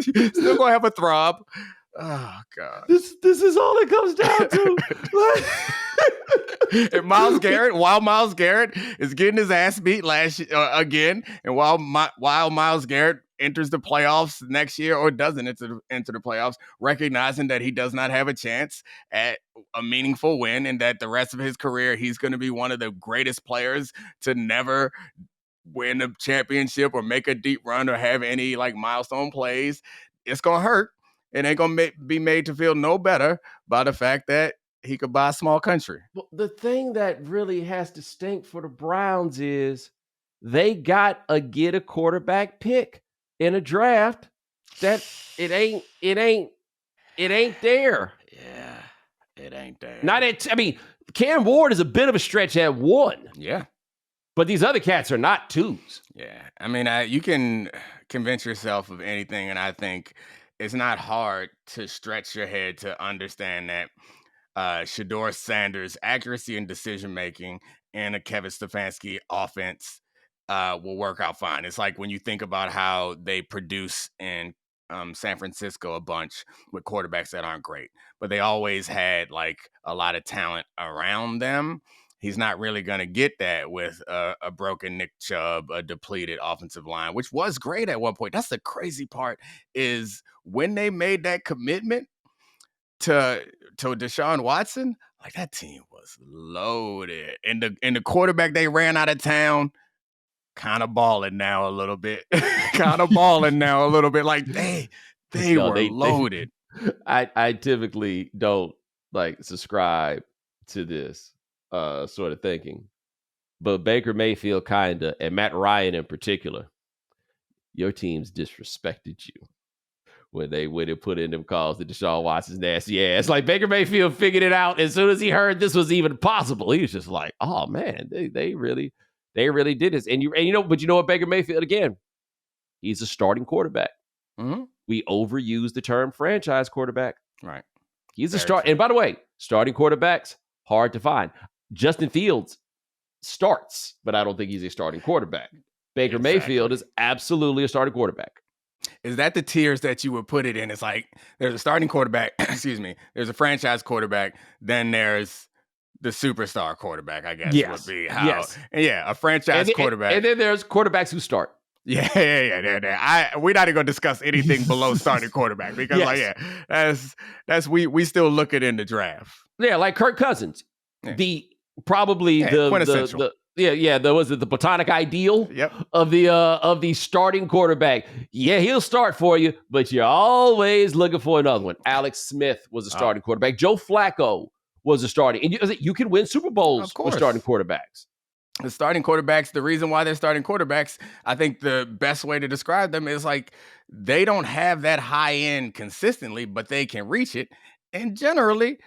Still gonna have a throb. Oh God. This is all it comes down to. And Myles Garrett is getting his ass beat again, and while Myles Garrett enters the playoffs next year or doesn't enter the playoffs, recognizing that he does not have a chance at a meaningful win and that the rest of his career he's going to be one of the greatest players to never win a championship or make a deep run or have any milestone plays, it's going to hurt. And ain't going to be made to feel no better by the fact that he could buy a small country. Well, the thing that really has to stink for the Browns is they got get a quarterback pick in a draft that it ain't there. Yeah, it ain't there. Cam Ward is a bit of a stretch at 1. Yeah. But these other cats are not 2s. Yeah. You can convince yourself of anything, and I think it's not hard to stretch your head to understand that Shedeur Sanders' accuracy and decision-making in a Kevin Stefanski offense will work out fine. It's like when you think about how they produce in San Francisco a bunch with quarterbacks that aren't great, but they always had a lot of talent around them. He's not really going to get that with a broken Nick Chubb, a depleted offensive line, which was great at one point. That's the crazy part is when they made that commitment to Deshaun Watson, that team was loaded. And the quarterback they ran out of town, kind of balling now a little bit. They were loaded. I typically don't subscribe to this sort of thinking, but Baker Mayfield kinda, and Matt Ryan in particular, your teams disrespected you when they put in them calls to Deshaun Watson's nasty ass. Baker Mayfield figured it out as soon as he heard this was even possible. He was just like, oh man, they really did this. And you know what, Baker Mayfield, again, he's a starting quarterback. Mm-hmm. We overuse the term franchise quarterback. Right. He's a start. And by the way, starting quarterbacks, hard to find. Justin Fields starts, but I don't think he's a starting quarterback. Baker Mayfield is absolutely a starting quarterback. Is that the tiers that you would put it in? It's there's a starting quarterback, excuse me, there's a franchise quarterback, then there's the superstar quarterback, I guess would be how. Yes. And a franchise quarterback. And then there's quarterbacks who start. Yeah. We're not even gonna discuss anything below starting quarterback because that's we still look at in the draft. Yeah, like Kirk Cousins. The quintessential. The platonic ideal of the starting quarterback. Yeah, he'll start for you, but you're always looking for another one. Alex Smith was a starting quarterback. Joe Flacco was a starting. And you can win Super Bowls with starting quarterbacks. The starting quarterbacks, the reason why they're starting quarterbacks, I think the best way to describe them is they don't have that high end consistently, but they can reach it. And generally,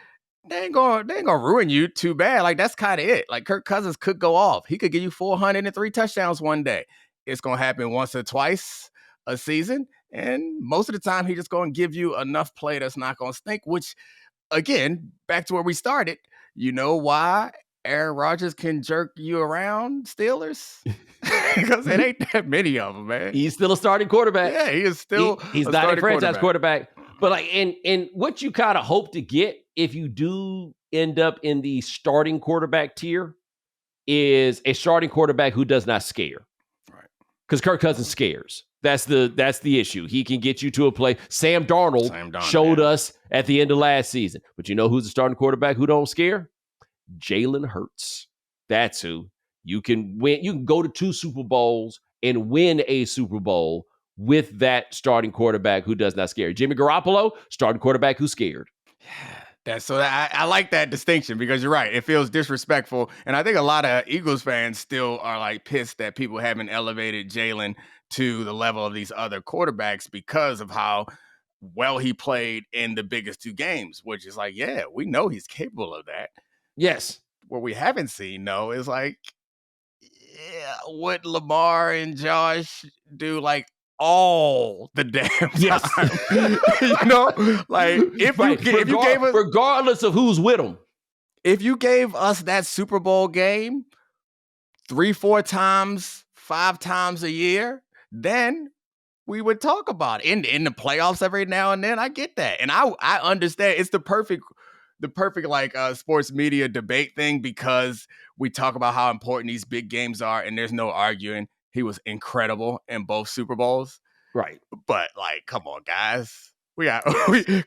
they ain't gonna ruin you too bad. Like, that's kind of it. Like, Kirk Cousins could go off. He could give you 403 touchdowns one day. It's gonna happen once or twice a season, and most of the time, he just gonna give you enough play that's not gonna stink. Which, again, back to where we started. You know why Aaron Rodgers can jerk you around, Steelers? Because it ain't that many of them, man. He's still a starting quarterback. Yeah, he is still. He's not a franchise quarterback. But like, and what you kind of hope to get if you do end up in the starting quarterback tier is a starting quarterback who does not scare. Right. Because Kirk Cousins scares. That's the issue. He can get you to a play. Sam Darnold showed us at the end of last season. But you know who's the starting quarterback who don't scare? Jalen Hurts. That's who. You can win. You can go to 2 Super Bowls and win a Super Bowl with that starting quarterback who does not scare. Jimmy Garoppolo, starting quarterback who's scared. I like that distinction because you're right. It feels disrespectful. And I think a lot of Eagles fans still are like pissed that people haven't elevated Jalen to the level of these other quarterbacks because of how well he played in the biggest 2 games, which is like, yeah, we know he's capable of that. Yes. What we haven't seen, though, is like, yeah, what Lamar and Josh do, like, all the damn time. Yes. You know, like, if you gave us, regardless of who's with them, if you gave us that Super Bowl game 3-4 times, 5 times a year, then we would talk about it. In the playoffs every now and then. I get that. And I understand it's the perfect like sports media debate thing because we talk about how important these big games are and there's no arguing. He was incredible in both Super Bowls. Right. But like, come on, guys.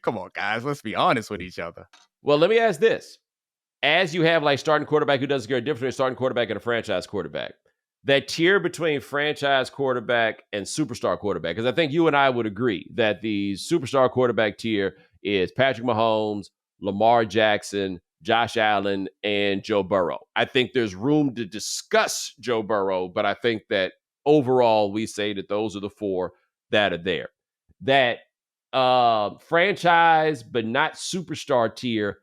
Come on, guys. Let's be honest with each other. Well, let me ask this. As you have like starting quarterback who doesn't scare, different between a starting quarterback and a franchise quarterback, that tier between franchise quarterback and superstar quarterback, because I think you and I would agree that the superstar quarterback tier is Patrick Mahomes, Lamar Jackson, Josh Allen, and Joe Burrow. I think there's room to discuss Joe Burrow, but I think that overall we say that those are the 4 that are there. That franchise but not superstar tier,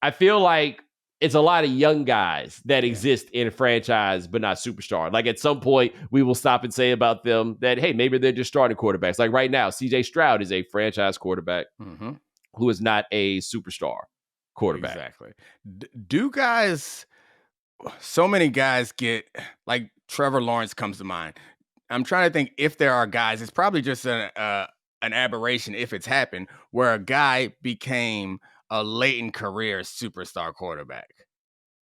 I feel like it's a lot of young guys that exist in a franchise but not superstar. Like at some point we will stop and say about them that, hey, maybe they're just starting quarterbacks. Like right now, CJ Stroud is a franchise quarterback who is not a superstar quarterback. Exactly. Do guys, so many guys get, like Trevor Lawrence comes to mind. I'm trying to think if there are guys, it's probably just an aberration if it's happened, where a guy became a late in career superstar quarterback.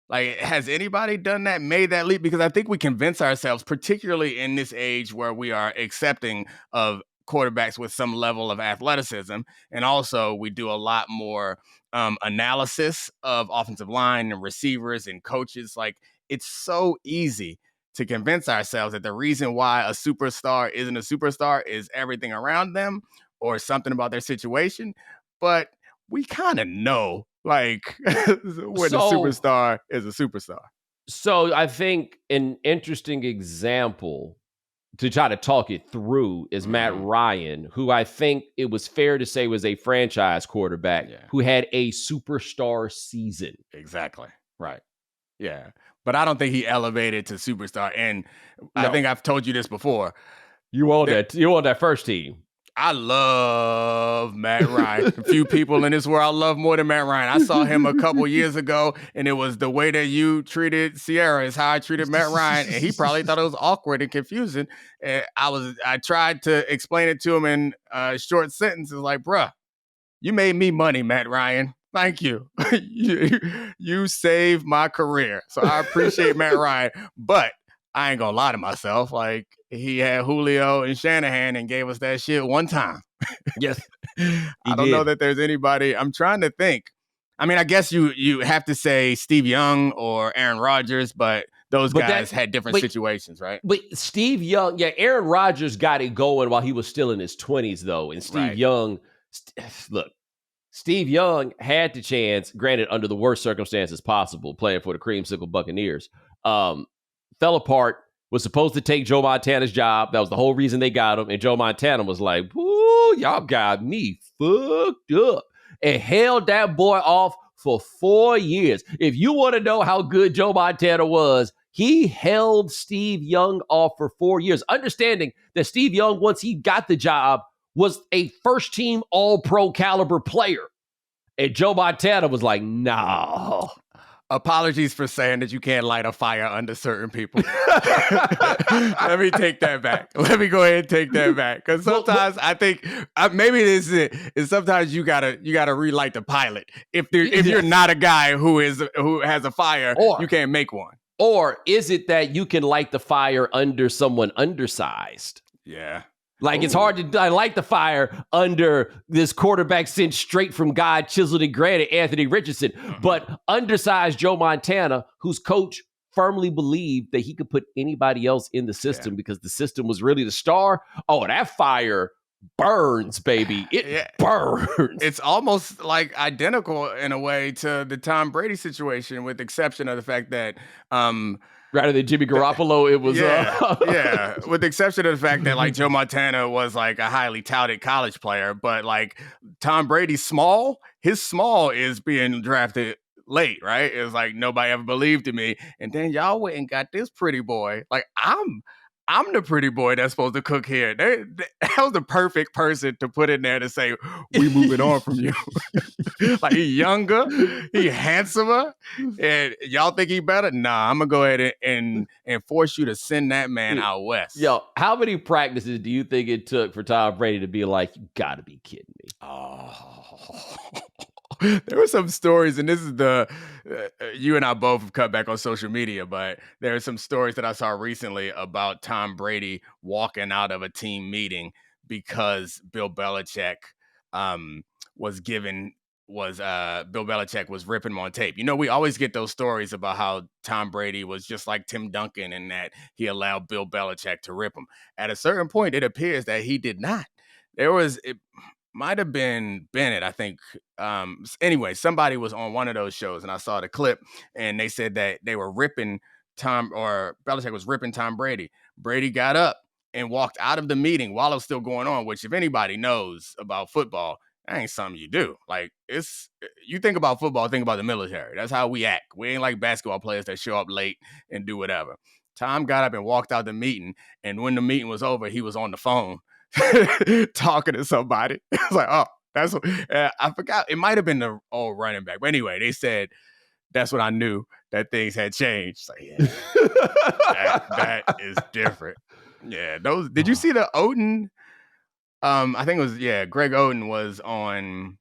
Like, has anybody done that, made that leap? Because I think we convince ourselves, particularly in this age where we are accepting of quarterbacks with some level of athleticism. And also we do a lot more analysis of offensive line and receivers and coaches. Like, it's so easy to convince ourselves that the reason why a superstar isn't a superstar is everything around them or something about their situation. But we kind of know, like, when a superstar is a superstar. So I think an interesting example to try to talk it through is Matt Ryan, who I think it was fair to say was a franchise quarterback who had a superstar season. Exactly. Right. Yeah. But I don't think he elevated to superstar. And I think I've told you this before. You on that first team. I love Matt Ryan. A few people in this world I love more than Matt Ryan. I saw him a couple years ago, and it was the way that you treated Ciara is how I treated Matt Ryan, and he probably thought it was awkward and confusing. And I tried to explain it to him in short sentences, like, bruh, you made me money, Matt Ryan. Thank you. You saved my career. So I appreciate Matt Ryan, but I ain't gonna lie to myself. Like, he had Julio and Shanahan and gave us that shit one time. Yes. I don't know that there's anybody. I'm trying to think. I mean, I guess you have to say Steve Young or Aaron Rodgers, but those guys had different situations, right? But Steve Young, Aaron Rodgers got it going while he was still in his 20s, though. And Steve Young, look, Steve Young had the chance, granted under the worst circumstances possible, playing for the Creamsicle Buccaneers. Fell apart, was supposed to take Joe Montana's job. That was the whole reason they got him. And Joe Montana was like, woo, y'all got me fucked up. And held that boy off for 4 years. If you want to know how good Joe Montana was, he held Steve Young off for 4 years, understanding that Steve Young, once he got the job, was a first-team all-pro caliber player. And Joe Montana was like, no. Apologies for saying that you can't light a fire under certain people. Let me take that back. Let me go ahead and take that back. Because sometimes I think maybe this is it. Is sometimes you gotta relight the pilot. If you're not a guy who has a fire, you can't make one. Or is it that you can light the fire under someone undersized? Yeah. Like, it's hard to light the fire under this quarterback sent straight from God, chiseled and granted, Anthony Richardson. But undersized Joe Montana, whose coach firmly believed that he could put anybody else in the system because the system was really the star. Oh, that fire burns, baby. It burns. It's almost like identical in a way to the Tom Brady situation, with the exception of the fact that rather than Jimmy Garoppolo, it was with the exception of the fact that like Joe Montana was like a highly touted college player, but like Tom Brady's small, his small is being drafted late, right? It was like nobody ever believed in me, and then y'all went and got this pretty boy. Like I'm the pretty boy that's supposed to cook here. That was the perfect person to put in there to say, we moving on from you. Like, he younger, he handsomer, and y'all think he better? Nah, I'm going to go ahead and force you to send that man out west. Yo, how many practices do you think it took for Tom Brady to be like, you got to be kidding me? There were some stories, and this is you and I both have cut back on social media, but there are some stories that I saw recently about Tom Brady walking out of a team meeting because Bill Belichick was ripping him on tape. You know, we always get those stories about how Tom Brady was just like Tim Duncan and that he allowed Bill Belichick to rip him. At a certain point, it appears that he did not. It might have been Bennett, I think. Anyway, somebody was on one of those shows and I saw the clip and they said that they were ripping Belichick was ripping Tom Brady. Brady got up and walked out of the meeting while it was still going on, which if anybody knows about football, that ain't something you do. Like, you think about football, think about the military. That's how we act. We ain't like basketball players that show up late and do whatever. Tom got up and walked out the meeting, and when the meeting was over, he was on the phone talking to somebody. I was like, oh, that's what I forgot. It might have been the old running back. But anyway, they said that's when I knew that things had changed. Like, yeah, that is different. Yeah, did you see the Oden? I think it was, Greg Oden was on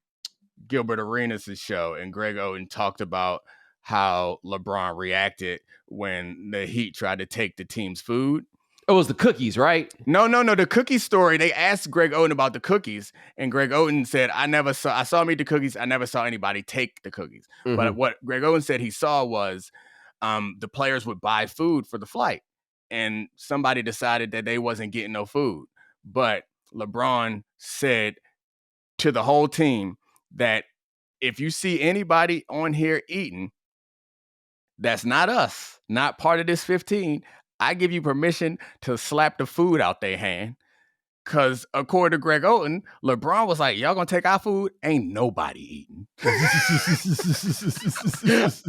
Gilbert Arenas' show, and Greg Oden talked about how LeBron reacted when the Heat tried to take the team's food. It was the cookies, right? No. The cookie story, they asked Greg Oden about the cookies, and Greg Oden said, I saw him eat the cookies. I never saw anybody take the cookies. Mm-hmm. But what Greg Oden said he saw was the players would buy food for the flight, and somebody decided that they wasn't getting no food. But LeBron said to the whole team that if you see anybody on here eating, that's not us, not part of this 15. I give you permission to slap the food out their hand. Because according to Greg Oden, LeBron was like, y'all gonna take our food? Ain't nobody eating.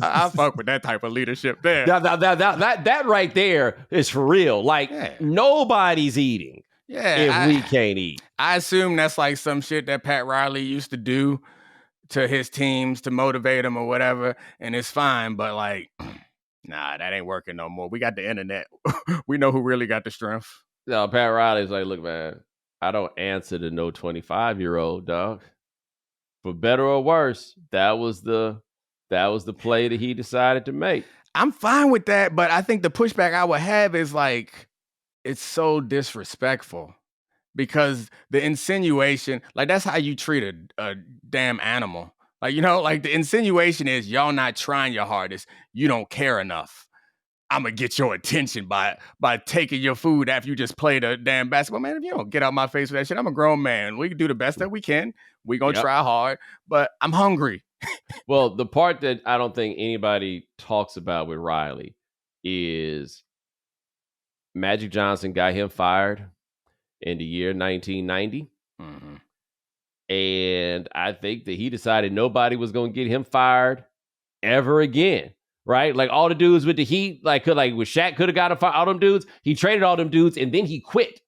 I fuck with that type of leadership there. That right there is for real. Like, nobody's eating. Yeah, if we can't eat. I assume that's like some shit that Pat Riley used to do to his teams to motivate them or whatever, and it's fine, but like, nah, that ain't working no more. We got the internet. We know who really got the strength. No, Pat Riley's like, look, man, I don't answer to no 25-year-old, dog. For better or worse, that was the play that he decided to make. I'm fine with that, but I think the pushback I would have is like, it's so disrespectful because the insinuation, like, that's how you treat a damn animal. Like, you know, like the insinuation is y'all not trying your hardest. You don't care enough. I'm going to get your attention by taking your food after you just played a damn basketball. Man, if you don't get out my face with that shit, I'm a grown man. We can do the best that we can. We're going to try hard, but I'm hungry. Well, the part that I don't think anybody talks about with Riley is Magic Johnson got him fired in the year 1990. Mm-hmm. And I think that he decided nobody was going to get him fired ever again. Right? Like all the dudes with the Heat, like with Shaq could have got all them dudes. He traded all them dudes and then he quit.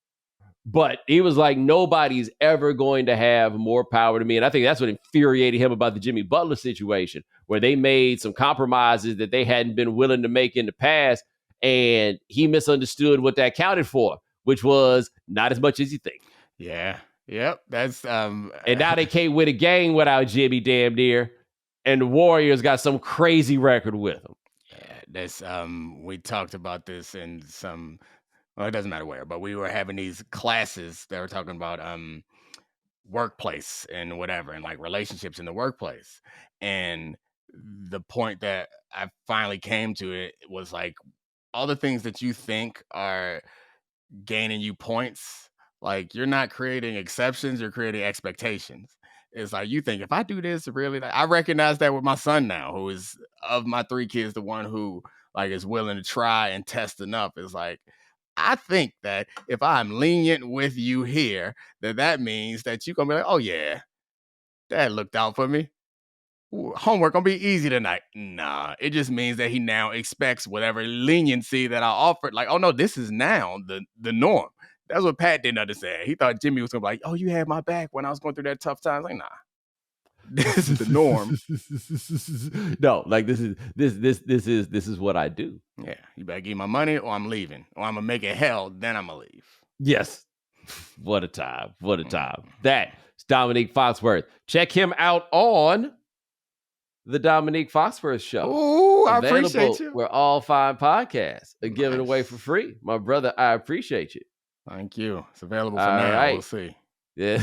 But he was like, nobody's ever going to have more power to me. And I think that's what infuriated him about the Jimmy Butler situation, where they made some compromises that they hadn't been willing to make in the past. And he misunderstood what that counted for, which was not as much as you think. Yeah. Yep. That's and now they can't win a game without Jimmy damn near. And the Warriors got some crazy record with them. Yeah, that's we talked about this in some, well, it doesn't matter where, but we were having these classes that were talking about workplace and whatever, and like relationships in the workplace. And the point that I finally came to it was like, all the things that you think are gaining you points, like you're not creating exceptions, you're creating expectations. It's like you think, if I do this, really, I recognize that with my son now, who is, of my 3 kids, the one who like is willing to try and test enough. Is like, I think that if I'm lenient with you here, that means that you're gonna be like, oh yeah, Dad looked out for me. Homework gonna be easy tonight. Nah, it just means that he now expects whatever leniency that I offered. Like, oh no, this is now the norm. That's what Pat didn't understand. He thought Jimmy was gonna be like, oh, you had my back when I was going through that tough time. Like, nah, this is the norm. No, like this is what I do. Yeah, you better give me my money or I'm leaving, or I'm gonna make it hell. Then I'm gonna leave. Yes. What a time. What a time. That's Domonique Foxworth. Check him out on the Domonique Foxworth Show. Ooh, I appreciate you. Where all fine podcasts are given away for free. My brother, I appreciate you. Thank you. It's available for now. Right. We'll see. Yeah.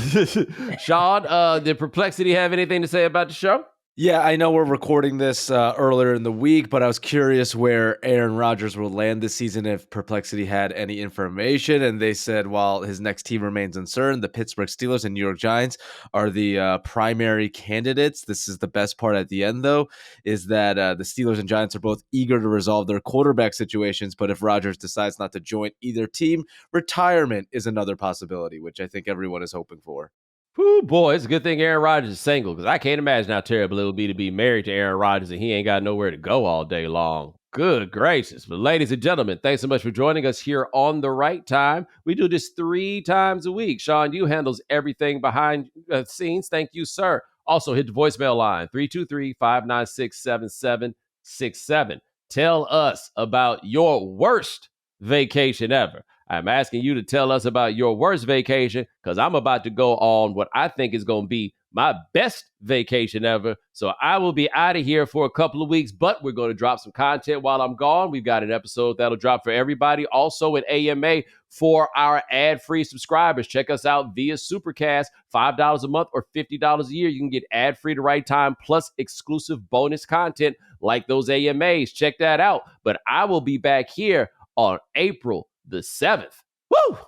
Sean, did Perplexity have anything to say about the show? Yeah, I know we're recording this earlier in the week, but I was curious where Aaron Rodgers will land this season, if Perplexity had any information. And they said, while his next team remains uncertain, the Pittsburgh Steelers and New York Giants are the primary candidates. This is the best part at the end, though, is that the Steelers and Giants are both eager to resolve their quarterback situations. But if Rodgers decides not to join either team, retirement is another possibility, which I think everyone is hoping for. Whew, boy, it's a good thing Aaron Rodgers is single, because I can't imagine how terrible it would be to be married to Aaron Rodgers and he ain't got nowhere to go all day long. Good gracious. But ladies and gentlemen, thanks so much for joining us here on The Right Time. We do this 3 times a week. Sean, you handles everything behind the scenes. Thank you, sir. Also, hit the voicemail line, 323-596-7767. Tell us about your worst vacation ever. I'm asking you to tell us about your worst vacation, because I'm about to go on what I think is going to be my best vacation ever. So I will be out of here for a couple of weeks, but we're going to drop some content while I'm gone. We've got an episode that'll drop for everybody. Also an AMA for our ad-free subscribers. Check us out via Supercast, $5 a month or $50 a year. You can get ad-free to Right Time plus exclusive bonus content like those AMAs. Check that out. But I will be back here on April the 7th. Woo!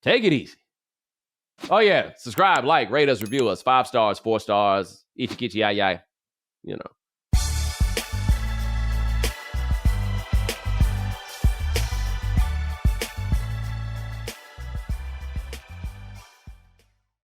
Take it easy. Oh, yeah. Subscribe, like, rate us, review us. 5 stars, 4 stars. Itchy, kitchy, yi. You know.